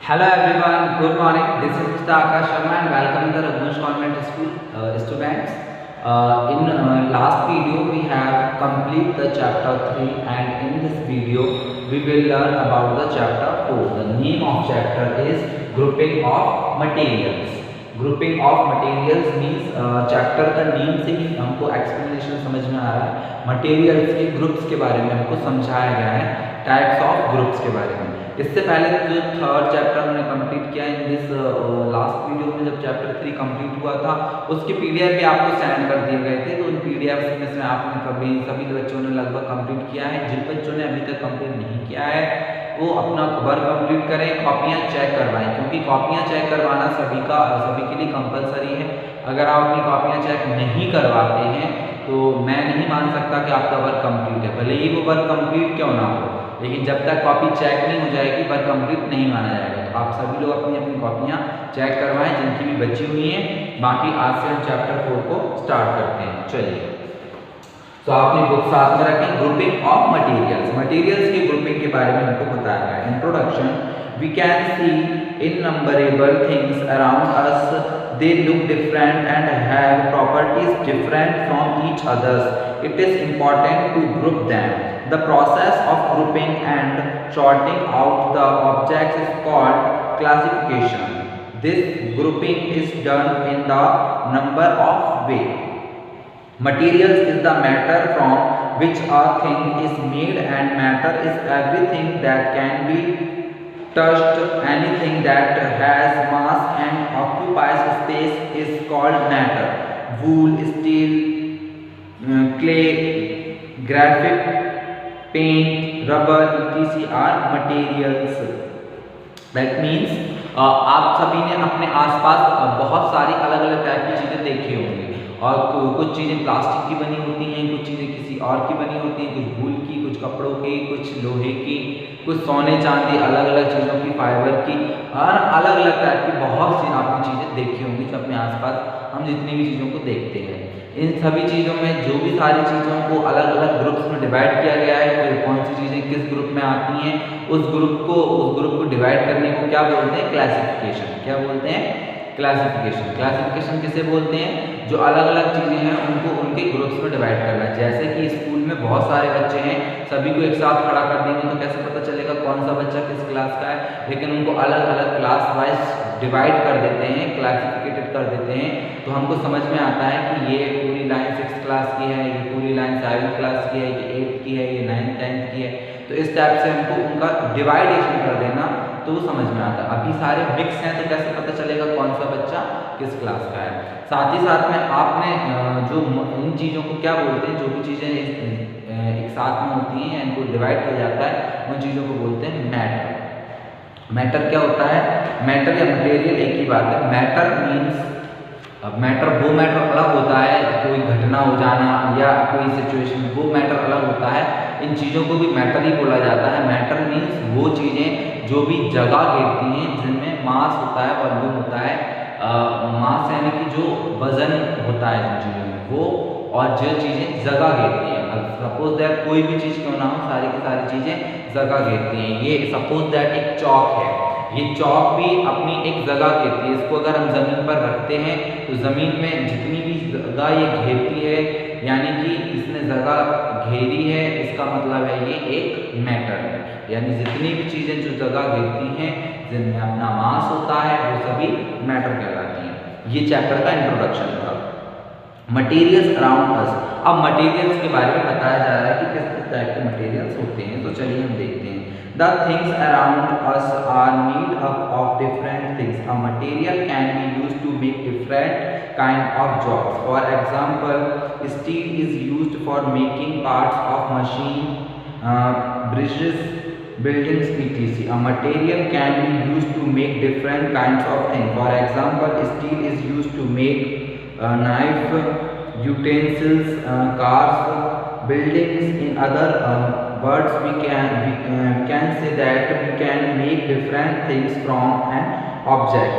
Hello everyone, good morning. This is Mr. Akash Sharma and welcome to the Raghuvansh Convent School students. In last video we have complete the chapter 3 and in this video we will learn about the chapter 4. The name of chapter is grouping of materials. Grouping of materials means chapter का name से ही हमको explanation समझ में आ रहा है। Materials के groups के बारे में हमको समझाया गया है, टाइप्स ऑफ ग्रुप्स के बारे में। इससे पहले जो थर्ड चैप्टर हमने कंप्लीट किया इन दिस लास्ट वीडियो में, जब चैप्टर 3 कंप्लीट हुआ था उसके पीडीएफ भी आपको सेंड कर दिए गए थे। तो उन पीडीएफ में से आपने सभी बच्चों ने लगभग कंप्लीट किया है। जिन बच्चों ने अभी तक कंप्लीट नहीं किया है वो अपना वर्क कंप्लीट करें, कॉपियाँ चेक करवाएं, क्योंकि कॉपियाँ चेक करवाना सभी के लिए कंपलसरी है। अगर आप अपनी कॉपियाँ चेक नहीं करवाते हैं तो मैं नहीं मान सकता कि आपका वर्क कंप्लीट है, भले ही वो वर्क कंप्लीट क्यों ना हो, लेकिन जब तक कॉपी चेक नहीं हो जाएगी वर्क कंप्लीट नहीं माना जाएगा। तो आप सभी लोग अपनी अपनी कॉपियाँ चेक करवाएं जिनकी भी बची हुई हैं। बाकी आज से हम चैप्टर 4 को स्टार्ट करते हैं। चलिए, तो आपने बुक साथ में रखें। ग्रुपिंग ऑफ मटेरियल्स, मटेरियल्स की ग्रुपिंग के बारे में हमको बताया गया है। Introduction, we can see innumerable things around us, they look different and have properties different from each others. It is important to group them. The process of grouping and sorting out the objects is called classification. This grouping is done in the number of ways. Materials is the matter from which a thing is made, and matter is everything that can be touched. Anything that has mass and occupies space is called matter. Wool, steel, clay, graphite, paint, rubber, etc. are materials. That means आप सभी ने अपने आसपास बहुत सारी अलग अलग type की चीज़ें देखी होंगी, और कुछ चीज़ें प्लास्टिक की बनी होती हैं, कुछ चीज़ें किसी और की बनी होती हैं, कुछ वूल की, कुछ कपड़ों की, कुछ लोहे की, कुछ सोने चांदी, अलग अलग चीज़ों की, फाइबर की, और अलग अलग टाइप की बहुत सी आपने चीज़ें देखी होंगी जो अपने आसपास हम जितनी भी चीज़ों को देखते हैं। इन सभी चीज़ों में जो भी सारी चीज़ों को अलग अलग ग्रुप्स में डिवाइड किया गया है, फिर कौन सी चीज़ें किस ग्रुप में आती हैं, उस ग्रुप को डिवाइड करने को क्या बोलते हैं? क्लासिफिकेशन। क्या बोलते हैं? क्लासिफिकेशन। क्लासिफिकेशन किसे बोलते हैं? जो अलग अलग चीज़ें हैं उनको उनके ग्रुप्स में डिवाइड करना है। जैसे कि स्कूल में बहुत सारे बच्चे हैं, सभी को एक साथ खड़ा कर देंगे तो कैसे पता चलेगा कौन सा बच्चा किस क्लास का है, लेकिन उनको अलग अलग क्लास वाइज डिवाइड कर देते हैं, क्लासिफिकेटेड कर देते हैं, तो हमको समझ में आता है कि ये पूरी लाइन 6th क्लास की है, ये पूरी लाइन 7th क्लास की है, ये 8th की है, ये 9th 10th की है। तो इस टाइप से हमको उनका डिवाइडेशन कर देना तो वो समझ में आता है। अभी सारे मिक्स हैं तो कैसे पता चलेगा कौन सा बच्चा किस क्लास का है। साथ ही साथ में आपने जो इन चीज़ों को क्या बोलते हैं, जो भी चीज़ें एक साथ में होती हैं, इनको डिवाइड किया जाता है, उन चीज़ों को बोलते हैं मैटर। मैटर क्या होता है? मैटर या मटेरियल एक ही बात है। मैटर मीन्स, अब मैटर वो मैटर अलग होता है, कोई घटना हो जाना या कोई सिचुएशन, वो मैटर अलग होता है। इन चीज़ों को भी मैटर ही बोला जाता है। मैटर मीन्स वो चीज़ें जो भी जगह घेरती हैं, जिनमें मास होता है, वॉल्यूम होता है। मास यानी कि जो वजन होता है जिन चीज़ों में वो, और जो चीज़ें जगह घेरती हैं। अब सपोज दैट कोई भी चीज़ क्यों ना हो, सारी की सारी चीज़ें जगह घेरती हैं। ये सपोज दैट एक चौक है, ये चौक भी अपनी एक जगह घेरती है। इसको अगर हम ज़मीन पर रखते हैं तो ज़मीन में जितनी भी जगह ये घेरती है, यानी कि इसने जगह घेरी है, इसका मतलब है ये एक मैटर है। यानी जितनी भी चीज़ें जो जगह घेरती हैं, जिनमें अपना मास होता है, वो सभी मैटर कहलाती हैं। ये चैप्टर का इंट्रोडक्शन था। मटेरियल्स अराउंड अस, अब मटेरियल्स के बारे में बताया जा रहा है कि किस किस टाइप के मटेरियल्स होते हैं। तो चलिए हम देखते हैं। The things around us are made up of different things. A material can be used to make different kind of jobs. For example, steel is used for making parts of machine, bridges, buildings, etc. A material can be used to make different kinds of things. For example, steel is used to make knife, utensils, cars, buildings. In other words, we can say that we can make different things from an object.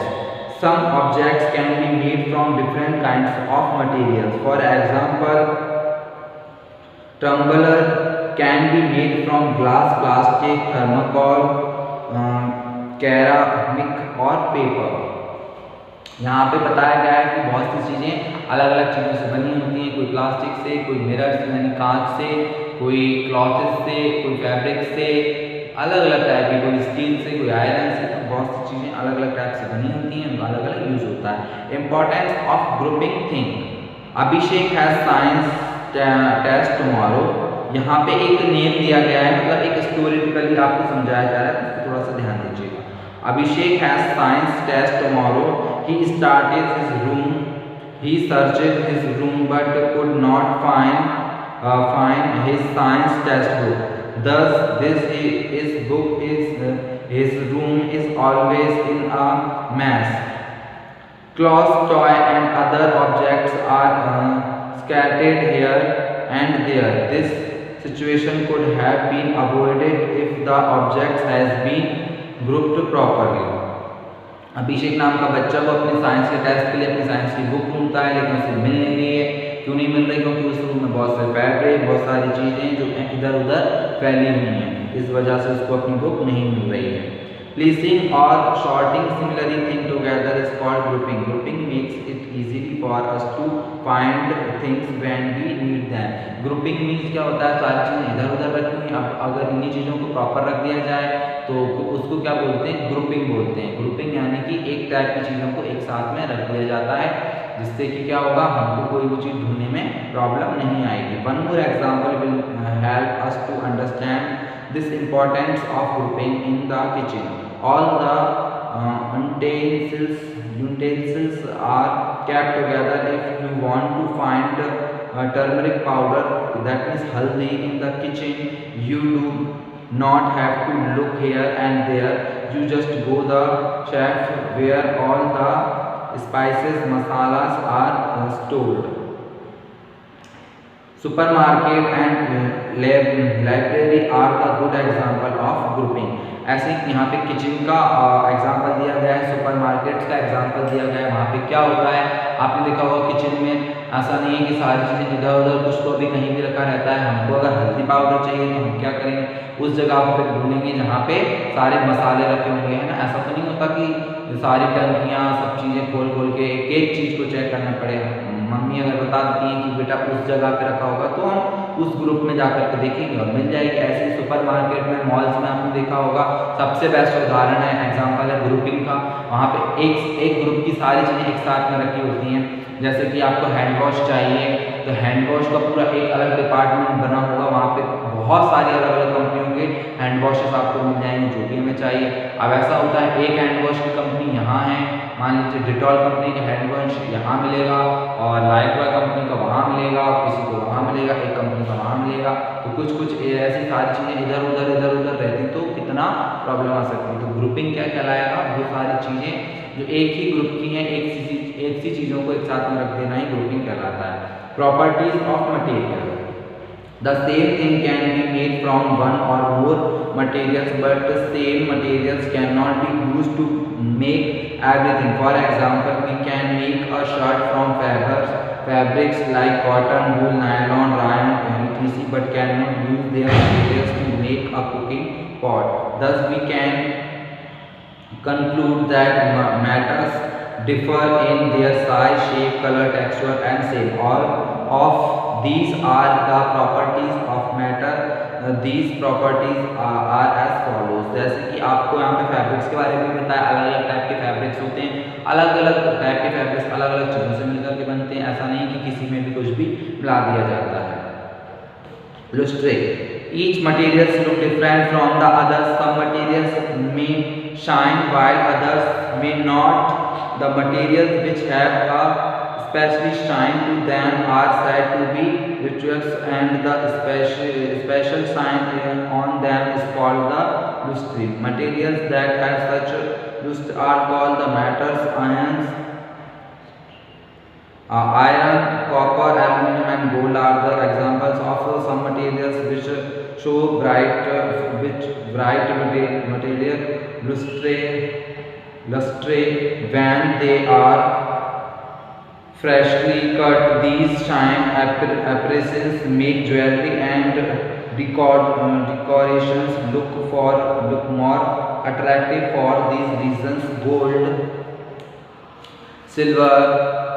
Some objects can be made from different kinds of materials. For example, tumbler can be made from glass, plastic, thermocol, कैरामिक और paper. यहाँ पे बताया गया है कि बहुत सी चीज़ें अलग अलग चीज़ों से बनी होती हैं, कोई प्लास्टिक से, कोई मिरर से यानी कांच से, कोई क्लॉथ से, कोई फैब्रिक से, अलग अलग टाइप की, कोई स्टील से, कोई आयरन से। तो बहुत सी चीज़ें अलग अलग टाइप से बनी होती हैं, उनका अलग अलग यूज होता है। Importance of grouping thing. Abhishek has science test tomorrow. यहाँ पे एक नेम दिया गया है, मतलब एक स्टोरिटिकली आपको समझाया जा रहा है, थोड़ा सा ध्यान दीजिएगा। Abhishek has science test tomorrow. He started his room. He searched his room but could not find his science test book. Thus, his book his room is always in a mess. Clothes, toy, and other objects are scattered here and there. This situation could have been avoided if the objects has been grouped properly. Abhishek नाम का बच्चा वो अपने science के test के लिए अपनी science की बुक ढूंढता है, लेकिन उसे मिल नहीं रही है। क्यों नहीं मिल रही? क्योंकि उस रूम में बहुत सारे फैब्रिक, बहुत सारी चीज़ें जो इधर उधर फैली हुई हैं, इस वजह से उसको अपनी बुक नहीं मिल रही है। प्लेसिंग और sorting similarly thing together is called grouping. Grouping makes it easily for us to find things when we need them. Grouping means क्या होता है? सारी चीज़ें इधर उधर रखी हुई। अब अगर इन्हीं चीज़ों को प्रॉपर रख दिया जाए तो उसको क्या बोलते हैं? ग्रुपिंग बोलते हैं। ग्रुपिंग यानी कि एक टाइप की चीज़ों को एक साथ में रख दिया जाता है, जिससे कि क्या होगा, हमको कोई भी चीज़ ढूंढने में प्रॉब्लम नहीं आएगी। One more example will help us to understand this importance of grouping in the kitchen. All the utensils are kept together. If you want to find turmeric powder, that means haldi, in the kitchen, you do not have to look here and there. You just go the shelf where all the spices, masalas are stored. Supermarket and library are the good example of grouping. ऐसे यहाँ पे kitchen का example दिया गया है, supermarkets का example दिया गया है। वहाँ पे क्या होता है, आपने देखा होगा किचन में ऐसा नहीं है कि सारी चीज़ें इधर उधर कुछ तो भी कहीं भी रखा रहता है। हमको अगर हल्दी पाउडर चाहिए तो हम क्या करेंगे, उस जगह पर ढूंढेंगे जहाँ पे सारे मसाले रखे होंगे, है ना। ऐसा तो नहीं होता कि सारी टंकियाँ सब चीज़ें खोल खोल के एक एक चीज़ को चेक करना पड़ेगा। मम्मी अगर बता देती हैं कि बेटा उस जगह पे रखा होगा, तो हम उस ग्रुप में जाकर के देखेंगे और मिल जाएगी। ऐसे ही सुपर मार्केट में, मॉल्स में आपने देखा होगा, सबसे बेस्ट उदाहरण है, एग्जांपल है ग्रुपिंग का। वहाँ पे एक ग्रुप की सारी चीज़ें एक साथ में रखी होती हैं। जैसे कि आपको हैंड वॉश चाहिए तो हैंड वॉश का पूरा एक अलग डिपार्टमेंट बना होगा, वहाँ पे बहुत सारी अलग अलग कंपनियों के हैंड वॉशेस आपको मिल जाएंगे जो भी हमें चाहिए। अब ऐसा होता है एक हैंड वॉश की कंपनी यहाँ है, मान लीजिए डिटॉल कंपनी का हैंड वॉश यहाँ मिलेगा और लाइफबॉय कंपनी का वहाँ मिलेगा, और किसी को वहाँ मिलेगा, एक कंपनी का वहाँ मिलेगा। तो कुछ ऐसी सारी चीज़ें इधर उधर रहती तो कितना प्रॉब्लम आ सकती है। तो ग्रुपिंग क्या कहलाएगा, वो सारी चीज़ें जो एक ही ग्रुप की हैं, एक सी चीज़ों को एक साथ में रख देना ही ग्रुपिंग कहलाता है। Properties of material. The same thing can be made from one or more materials, but the same materials cannot be used to make everything. For example, we can make a shirt from fabrics like cotton, wool, nylon, rayon, etc., but cannot use their materials to make a cooking pot. Thus, we can conclude that matters differ in their size, shape, color, texture, and shape. All of these are the properties of matter. These properties are as follows. जैसे कि आपको यहाँ पे fabrics के बारे में बताया, अलग अलग टाइप के फैब्रिक्स होते हैं, अलग अलग टाइप के फैब्रिक्स अलग अलग चीज़ों से मिलकर के बनते हैं। ऐसा नहीं कि किसी में भी कुछ भी मिला दिया जाता है। Illustrate. Each materials look different from the others. Some materials may shine while others may not. The materials which have a specially shine to them are said to be virtuous, and the special shine on them is called the lustre. Materials that have such lustre are called the metals, iron, copper, aluminum, and gold are the examples of some materials which show bright material lustre when they are freshly cut. These shine appearances make jewelry and decorations look more attractive for these reasons. Gold, silver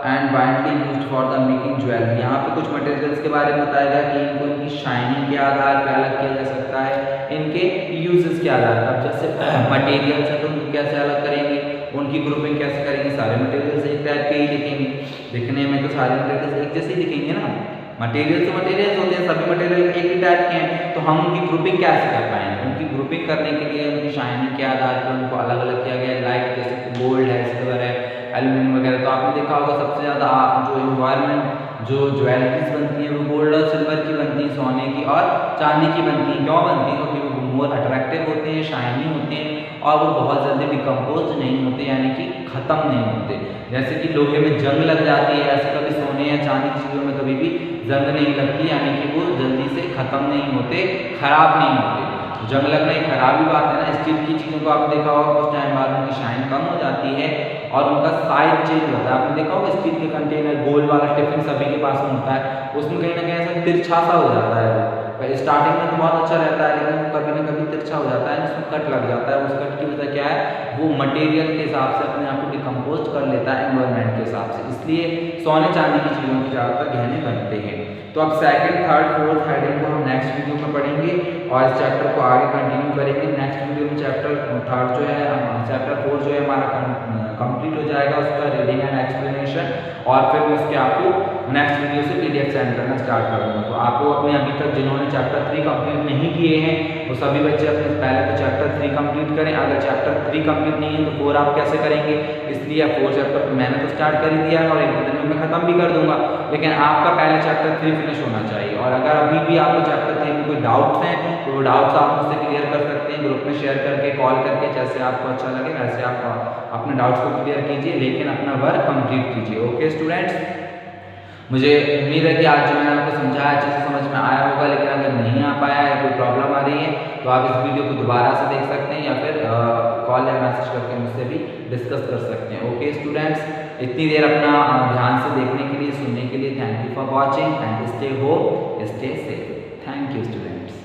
and widely used for the making jewelry. यहाँ पे कुछ materials के बारे में बताया गया कि इनको इनकी शाइनिंग के आधार पर अलग किया जा सकता है, इनके यूजेस के आधार पर। अब जैसे मटेरियल्स है तो उनको कैसे अलग करेंगे, उनकी ग्रुपिंग कैसे करेंगे, सारे मटेरियल्स एक टाइप के ही लिखेंगे, दिखने में तो सारे मटेरियल्स एक जैसे ही दिखेंगे ना। मटेरियल तो मटेरियल्स होते हैं, सभी मटेरियल एक ही टाइप के हैं, तो हम उनकी ग्रुपिंग कैसे कर पाएंगे। उनकी ग्रुपिंग करने के लिए उनकी शाइनिंग के आधार पर उनको अलग अलग किया गया है। लाइक जैसे गोल्ड है, सिल्वर है, एल्यूमिनियम वगैरह। तो आपने देखा होगा सबसे ज़्यादा जो इन्वायरमेंट जो ज्वेलरीज बनती हैं वो गोल्ड और सिल्वर की बनती हैं, सोने की और चांदी की बनती हैं। क्यों बनती हैं? क्योंकि वो मोर अट्रैक्टिव होते हैं, शाइनी होते हैं और वो बहुत जल्दी डिकम्पोज नहीं होते, यानी कि ख़त्म नहीं होते। जैसे कि लोहे में जंग लग जाती है, ऐसे कभी सोने या चांदी की चीज़ों में कभी भी जंग नहीं लगती, यानी कि वो जल्दी से ख़त्म नहीं होते, ख़राब नहीं होते। जंग लगना एक खराबी बात है ना। स्टील की चीज़ों को आपने देखा होगा कुछ टाइम बाद उनकी शाइन कम हो जाती है और उनका साइज चेंज होता है। आपने देखा होगा स्टील के कंटेनर, गोल वाला टिफिन सभी के पास में होता है, उसमें कहीं ना कहीं ऐसा तिरछा सा हो जाता है। वो स्टार्टिंग में तो बहुत अच्छा रहता है, लेकिन कभी ना कभी तिरछा हो जाता है, जिसमें कट लग जाता है। उस कट की वजह क्या है? वो मटेरियल के हिसाब से अपने आप को डिकम्पोज कर लेता है एनवायरनमेंट के हिसाब से। इसलिए सोने चांदी की चीज़ों के ज़्यादातर गहने बनते हैं। तो अब सेकंड, थर्ड, फोर्थ हेडिंग को हम नेक्स्ट वीडियो में पढ़ेंगे और इस चैप्टर को आगे कंटिन्यू करेंगे। नेक्स्ट वीडियो में चैप्टर थर्ड जो है, चैप्टर 4 जो है हमारा कंप्लीट हो जाएगा, उसका रीडिंग एंड एक्सप्लेनेशन, और फिर मैं उसके आपको नेक्स्ट वीडियो से PDF सेंड करना स्टार्ट करूँगा। तो आपको अपने अभी तक जिन्होंने चैप्टर 3 कंप्लीट नहीं किए हैं वो सभी बच्चे अपने पहले तो चैप्टर 3 कंप्लीट करें। अगर चैप्टर 3 कंप्लीट नहीं है तो 4 आप कैसे करेंगे? इसलिए 4 चैप्टर तो मैंने तो स्टार्ट कर ही दिया है और 1 दिन में मैं ख़त्म भी कर दूंगा, लेकिन आपका पहले चैप्टर 3 फिनिश होना चाहिए। और अगर अभी भी आपको चैप्टर 3 में कोई डाउट्स हैं तो वो डाउट्स आप मुझसे क्लियर कर सकते हैं, ग्रुप में शेयर करके, कॉल करके, जैसे आपको अच्छा लगे वैसे आप अपने डाउट्स को क्लियर कीजिए, लेकिन अपना वर्क कंप्लीट कीजिए। ओके स्टूडेंट्स, मुझे उम्मीद है कि आज जो मैंने आपको समझाया अच्छे से समझ में आया होगा, लेकिन अगर नहीं आ पाया है, कोई प्रॉब्लम आ रही है तो आप इस वीडियो को दोबारा से देख सकते हैं या फिर कॉल या मैसेज करके मुझसे भी डिस्कस कर सकते हैं। ओके स्टूडेंट्स, इतनी देर अपना ध्यान से देखने के लिए, सुनने के लिए thank you for watching and stay home, stay safe. Thank you students.